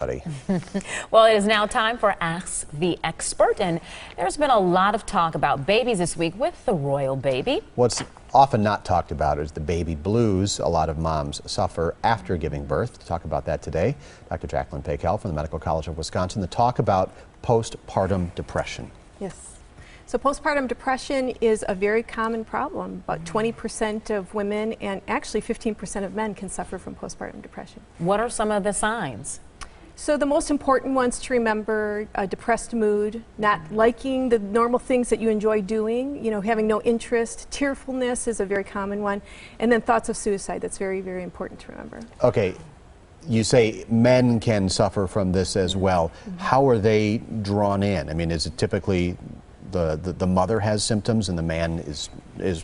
Well, it is now time for Ask the Expert, and there's been a lot of talk about babies this week with the royal baby. What's often not talked about is the baby blues a lot of moms suffer after giving birth. To talk about that today, Dr. Jacqueline Pakel from the Medical College of Wisconsin to talk about postpartum depression. Yes. So postpartum depression is a very common problem. About 20% of women and actually 15% of men can suffer from postpartum depression. What are some of the signs? So the most important ones to remember: a depressed mood, not liking the normal things that you enjoy doing, having no interest. Tearfulness is a very common one. And then thoughts of suicide. That's very, very important to remember. Okay, you say men can suffer from this as well. How are they drawn in? I mean, is it typically the mother has symptoms and the man is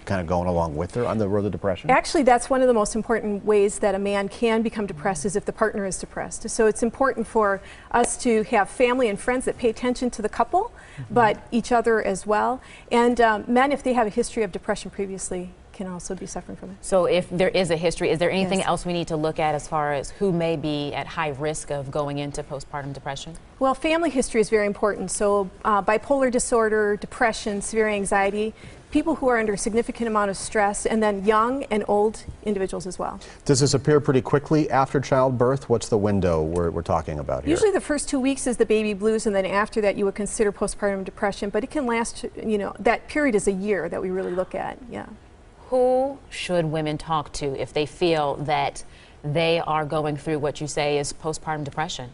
kind of going along with her on the road to depression? Actually, that's one of the most important ways that a man can become depressed, is if the partner is depressed. So it's important for us to have family and friends that pay attention to the couple, but each other as well. And men, if they have a history of depression previously, can also be suffering from it. So if there is a history, is there anything Yes. else we need to look at as far as who may be at high risk of going into postpartum depression? Well, family history is very important. So bipolar disorder, depression, severe anxiety, people who are under a significant amount of stress, and then young and old individuals as well. Does this appear pretty quickly after childbirth? What's the window we're talking about here? Usually the first 2 weeks is the baby blues, and then after that you would consider postpartum depression, but it can last, that period is a year that we really look at, yeah. Who should women talk to if they feel that they are going through what you say is postpartum depression?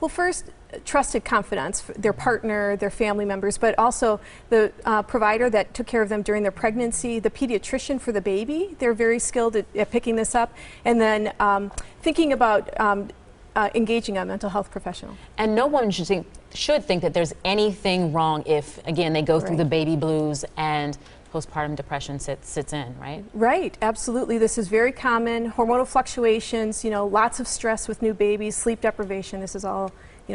Well, first, trusted confidants, their partner, their family members, but also the provider that took care of them during their pregnancy, the pediatrician for the baby. They're very skilled at picking this up. And then thinking about engaging a mental health professional. And no one should think that there's anything wrong if, again, they go through the baby blues and postpartum depression sits in, right? Right, absolutely. This is very common. Hormonal fluctuations, lots of stress with new babies, sleep deprivation. This is all,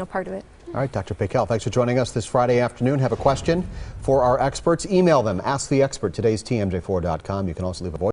part of it. All right, Dr. Pakel, thanks for joining us this Friday afternoon. Have a question for our experts? Email them, asktheexpert, today's TMJ4.com. You can also leave a voice